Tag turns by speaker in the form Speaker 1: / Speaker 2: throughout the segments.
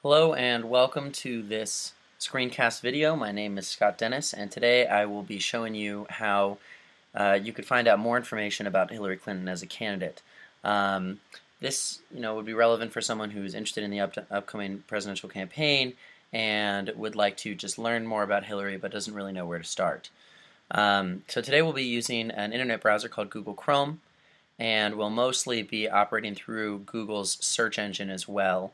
Speaker 1: Hello and welcome to this screencast video. My name is Scott Dennis, and today I will be showing you how you could find out more information about Hillary Clinton as a candidate. This would be relevant for someone who's interested in the upcoming presidential campaign and would like to just learn more about Hillary but doesn't really know where to start. So today we'll be using an internet browser called Google Chrome, and we'll mostly be operating through Google's search engine as well.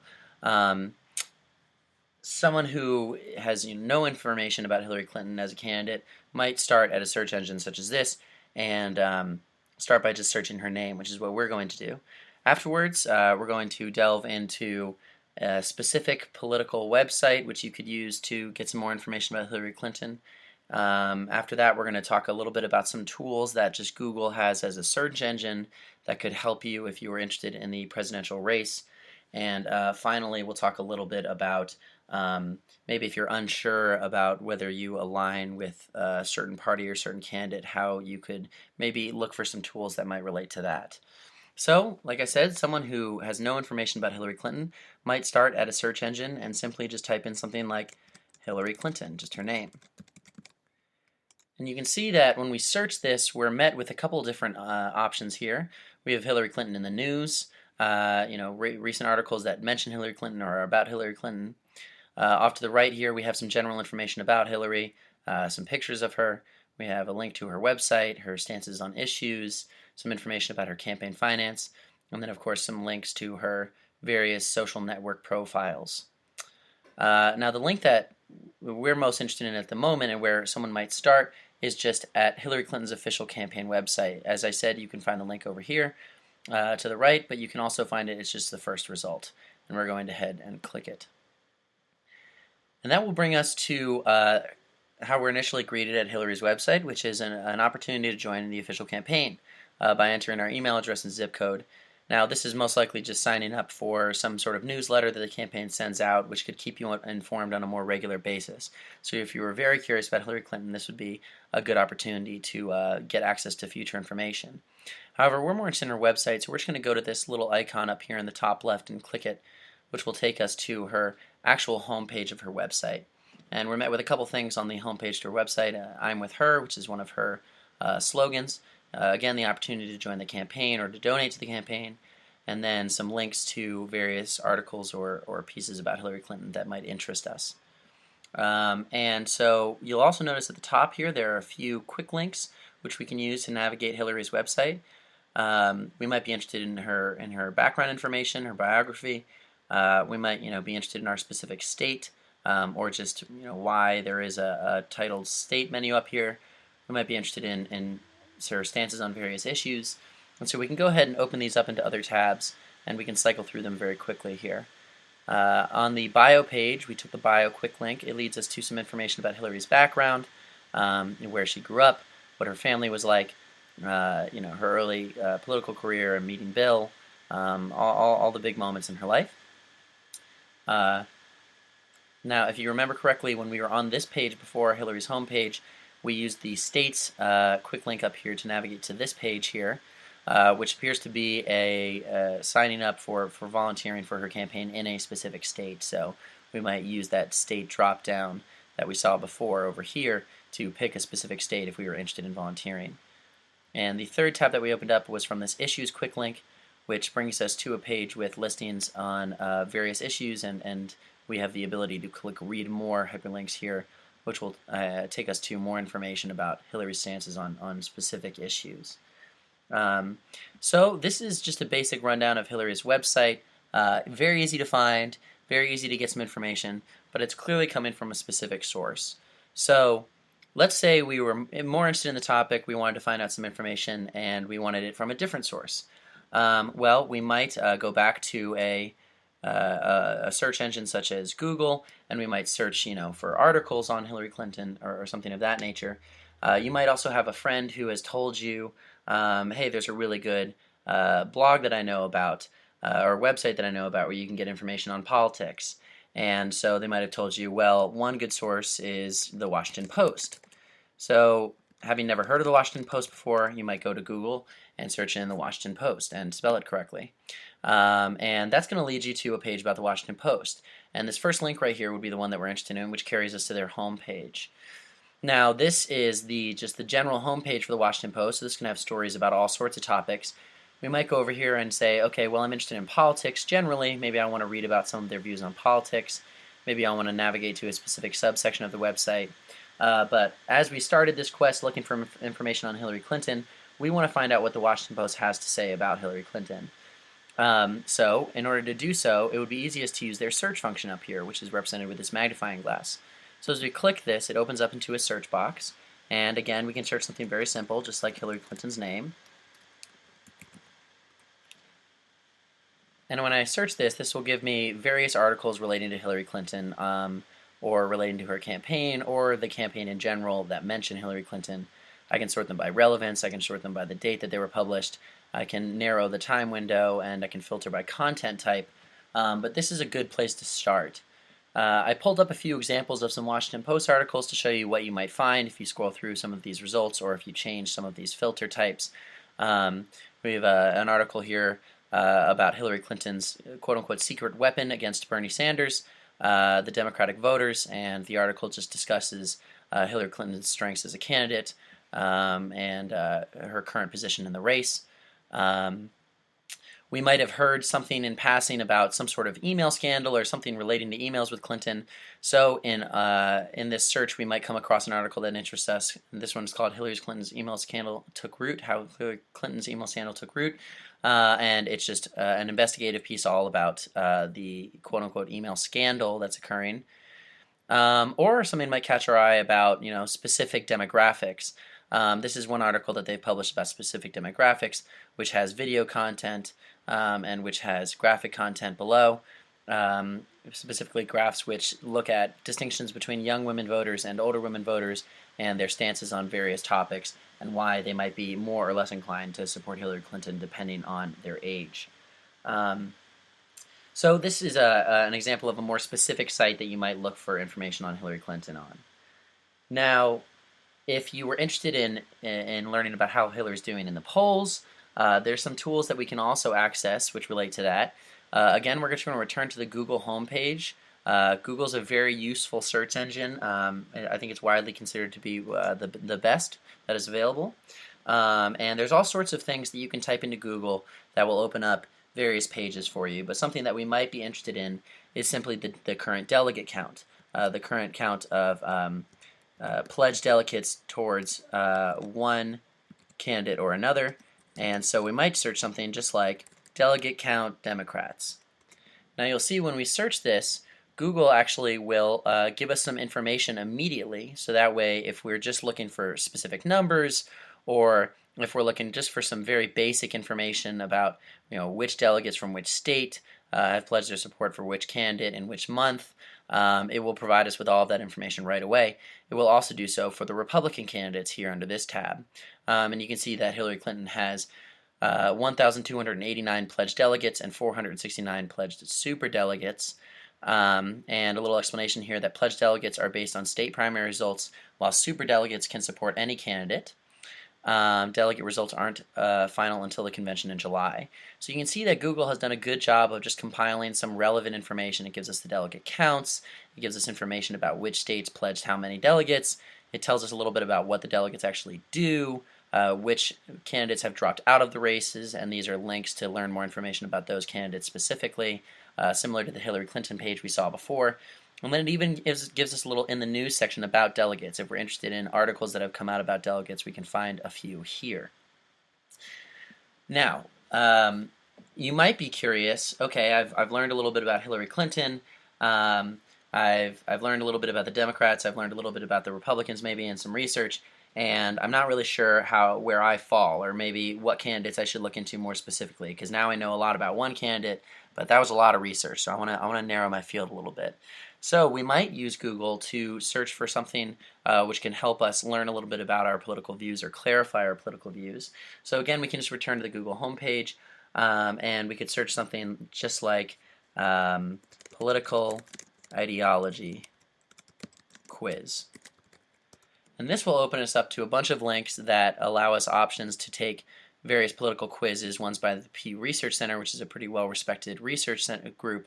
Speaker 1: Someone who has no information about Hillary Clinton as a candidate might start at a search engine such as this and start by just searching her name, which is what we're going to do. Afterwards, we're going to delve into a specific political website which you could use to get some more information about Hillary Clinton. After that, we're going to talk a little bit about some tools that just Google has as a search engine that could help you if you were interested in the presidential race. And finally, we'll talk a little bit about maybe if you're unsure about whether you align with a certain party or certain candidate, how you could maybe look for some tools that might relate to that. So, like I said, someone who has no information about Hillary Clinton might start at a search engine and simply just type in something like Hillary Clinton, just her name. And you can see that when we search this, we're met with a couple different options here. We have Hillary Clinton in the news, recent articles that mention Hillary Clinton or are about Hillary Clinton. Off to the right here, we have some general information about Hillary, some pictures of her. We have a link to her website, her stances on issues, some information about her campaign finance, and then, of course, some links to her various social network profiles. Now, the link that we're most interested in at the moment and where someone might start is just at Hillary Clinton's official campaign website. As I said, you can find the link over here to the right, but you can also find it's just the first result. And we're going to head and click it. And that will bring us to how we're initially greeted at Hillary's website, which is an opportunity to join the official campaign by entering our email address and zip code. Now, this is most likely just signing up for some sort of newsletter that the campaign sends out, which could keep you informed on a more regular basis. So if you were very curious about Hillary Clinton, this would be a good opportunity to get access to future information. However, we're more interested in her website, so we're just going to go to this little icon up here in the top left and click it, which will take us to her actual homepage of her website. And we're met with a couple things on the homepage to her website. I'm with her, which is one of her slogans. Again, the opportunity to join the campaign or to donate to the campaign, and then some links to various articles or pieces about Hillary Clinton that might interest us. And so you'll also notice at the top here there are a few quick links which we can use to navigate Hillary's website. We might be interested in her background information, her biography. We might be interested in our specific state, or just why there is a titled state menu up here. We might be interested in her stances on various issues. And so we can go ahead and open these up into other tabs, and we can cycle through them very quickly here. On the bio page, we took the bio quick link. It leads us to some information about Hillary's background, where she grew up, what her family was like, her early political career and meeting Bill, all the big moments in her life. Now, if you remember correctly, when we were on this page before Hillary's homepage, we used the states quick link up here to navigate to this page here, which appears to be a signing up for volunteering for her campaign in a specific state. So we might use that state drop down that we saw before over here to pick a specific state if we were interested in volunteering. And the third tab that we opened up was from this issues quick link, which brings us to a page with listings on various issues, and we have the ability to click read more hyperlinks here, which will take us to more information about Hillary's stances on specific issues. So this is just a basic rundown of Hillary's website. Very easy to find, very easy to get some information, but it's clearly coming from a specific source. So let's say we were more interested in the topic, we wanted to find out some information, and we wanted it from a different source. Well, we might go back to a search engine such as Google, and we might search, for articles on Hillary Clinton or something of that nature. You might also have a friend who has told you, hey, there's a really good blog that I know about, or website that I know about where you can get information on politics. And so they might have told you, well, one good source is the Washington Post. So having never heard of the Washington Post before, you might go to Google and search in the Washington Post and spell it correctly. And that's going to lead you to a page about the Washington Post. And this first link right here would be the one that we're interested in, which carries us to their homepage. Now, this is just the general homepage for the Washington Post, so this can have stories about all sorts of topics. We might go over here and say, okay, well, I'm interested in politics generally. Maybe I want to read about some of their views on politics. Maybe I want to navigate to a specific subsection of the website. But as we started this quest looking for information on Hillary Clinton, we want to find out what the Washington Post has to say about Hillary Clinton. So in order to do so, it would be easiest to use their search function up here, which is represented with this magnifying glass. So as we click this, it opens up into a search box. And again, we can search something very simple, just like Hillary Clinton's name. And when I search this, this will give me various articles relating to Hillary Clinton, or relating to her campaign, or the campaign in general that mention Hillary Clinton. I can sort them by relevance, I can sort them by the date that they were published, I can narrow the time window, and I can filter by content type. But this is a good place to start. I pulled up a few examples of some Washington Post articles to show you what you might find if you scroll through some of these results or if you change some of these filter types. We have an article here about Hillary Clinton's quote-unquote secret weapon against Bernie Sanders, the Democratic voters, and the article just discusses Hillary Clinton's strengths as a candidate and her current position in the race. We might have heard something in passing about some sort of email scandal or something relating to emails with Clinton. So in this search, we might come across an article that interests us. This one is called "Hillary Clinton's Email Scandal Took Root," how Hillary Clinton's email scandal took root. And it's just an investigative piece all about the quote-unquote email scandal that's occurring. Or something might catch our eye about, specific demographics. This is one article that they've published about specific demographics, which has video content and which has graphic content below, specifically graphs which look at distinctions between young women voters and older women voters and their stances on various topics and why they might be more or less inclined to support Hillary Clinton depending on their age. So this is an example of a more specific site that you might look for information on Hillary Clinton on. Now, if you were interested in learning about how Hillary's doing in the polls, there's some tools that we can also access which relate to that. Again, we're just going to return to the Google homepage. Google's a very useful search engine. I think it's widely considered to be the best that is available. And there's all sorts of things that you can type into Google that will open up various pages for you. But something that we might be interested in is simply the current delegate count. The current count of pledged delegates towards one candidate or another. And so we might search something just like delegate count Democrats. Now you'll see when we search this, Google actually will give us some information immediately, so that way if we're just looking for specific numbers or if we're looking just for some very basic information about which delegates from which state have pledged their support for which candidate in which month, it will provide us with all of that information right away. It will also do so for the Republican candidates here under this tab. And you can see that Hillary Clinton has 1,289 pledged delegates and 469 pledged superdelegates. And a little explanation here that pledged delegates are based on state primary results, while superdelegates can support any candidate. Delegate results aren't final until the convention in July. So you can see that Google has done a good job of just compiling some relevant information. It gives us the delegate counts. It gives us information about which states pledged how many delegates. It tells us a little bit about what the delegates actually do, which candidates have dropped out of the races, and these are links to learn more information about those candidates specifically, similar to the Hillary Clinton page we saw before. And then it even gives us a little in the news section about delegates. If we're interested in articles that have come out about delegates, we can find a few here. Now, you might be curious, okay, I've learned a little bit about Hillary Clinton, I've learned a little bit about the Democrats, I've learned a little bit about the Republicans maybe in some research, and I'm not really sure where I fall, or maybe what candidates I should look into more specifically, because now I know a lot about one candidate, but that was a lot of research, so I want to narrow my field a little bit. So we might use Google to search for something which can help us learn a little bit about our political views or clarify our political views. So again, we can just return to the Google homepage, and we could search something just like political ideology quiz. And this will open us up to a bunch of links that allow us options to take various political quizzes, ones by the Pew Research Center, which is a pretty well-respected research center group,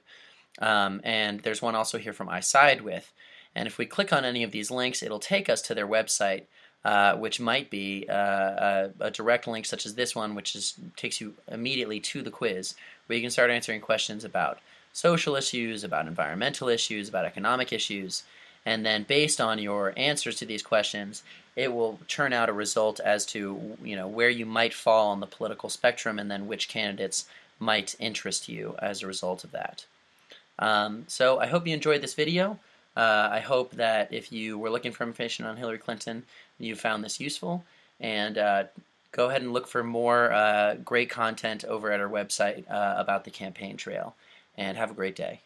Speaker 1: and there's one also here from I Side With. And if we click on any of these links, it'll take us to their website, which might be a direct link such as this one, which takes you immediately to the quiz, where you can start answering questions about social issues, about environmental issues, about economic issues, and then based on your answers to these questions, it will turn out a result as to where you might fall on the political spectrum, and then which candidates might interest you as a result of that. So I hope you enjoyed this video. I hope that if you were looking for information on Hillary Clinton, you found this useful, and go ahead and look for more great content over at our website about the campaign trail, and have a great day.